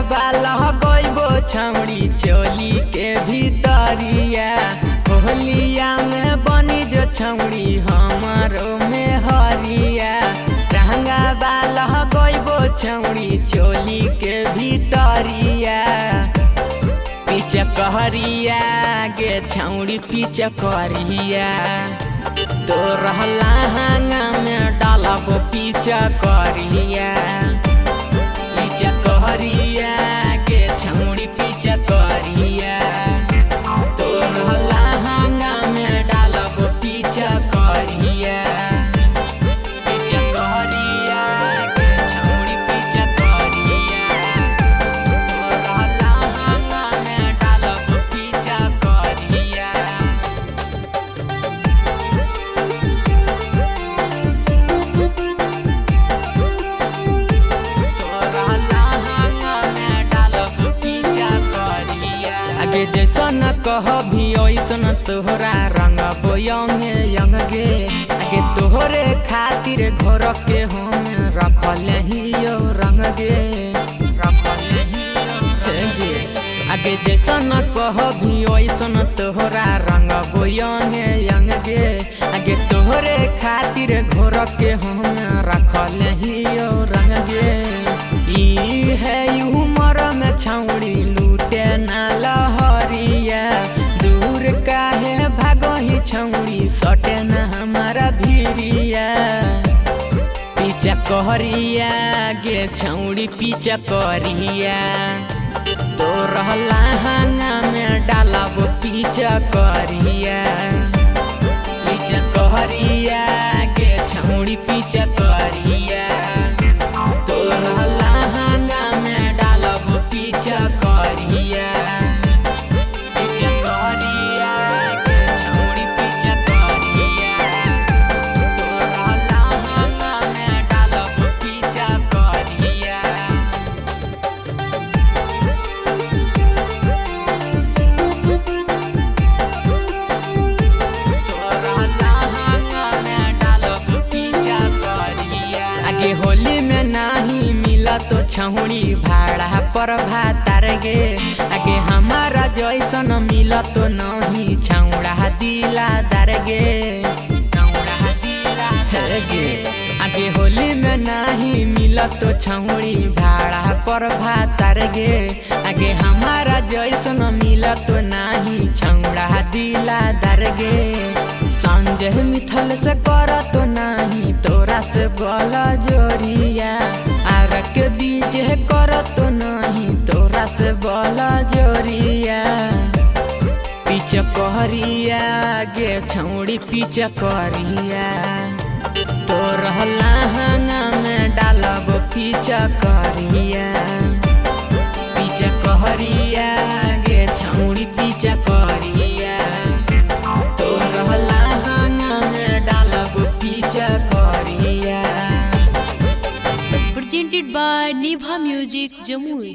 बाल गईबो छौड़ी चोली के भीतरिया। होलिया में बनी जो छौड़ी हमारो में हरिया। रंगा बाल गईबो छौड़ी चोली के भीतरिया। पीछे कहरिया गे छौड़ी पीछे कहरिया। तो रहला हांगा में डालब पीछे कहरिया। पीछे कहरिया गे छौड़ी पीछे कहरिया। तो रहला हांगा में डालब पीछे कहरिया। पीछे कहरिया गे छौड़ी पीछे कहरिया। तो रहला हांगा में डालब पीछे कहरिया। आगे जैसन कहबी ओइसन तोहरा रंग बोयंगे यंग गे। आगे तोहरे खातिर घर के हम रखल हियो रंग गे। आगे जैसन कहबी ओइसन तोहरा रंग बोयंगे यंग गे। आगे तोहरे खातिर घर के हम रखल हियो रंग गे। ई है उमर में छौड़ी लूटे ना लहरिया। दूर काहे भागही छौड़ी सटे ना हमारा भिरिया। पीछे कहरिया गे छौड़ी पीछे कहरिया। तो रहला हांगा में डालब पीछे कहरिया। पीछे कहरिया गे छौड़ी पीछे कहरिया। तो रहला हांगा में डालब पीछे कहरिया। पीछे कहरिया गे छौड़ी पीछे कहरिया। तो रहला हांगा में डालब पीछे कहरिया। आगे होली में नाही मिला तो छौड़ी भाड़ा पर भातार गे। आगे हमारा जैसन मिला तो नहीं छौड़ा दिलादार गे। आगे होली में नाही मिला तो छौड़ी भाड़ा पर भातार गे। आगे हमारा जैसन मिला तो नहीं छौड़ा दिलादार गे। संजय मिथल से कर तो नहीं तोरा से गला जोरिया। आर के बीच कर तो नहीं तोरा से गला जोरिया। पीछे कहरिया गे छौड़ी पीछे कहरिया। तो रहला हांगा में डालब पीछे कहरिया। पीछे कहरिया गे छौड़ी पीछे कहरिया। तो रहला हांगा में डालब पीछे कहरिया। Presented by Niva Music Jamui।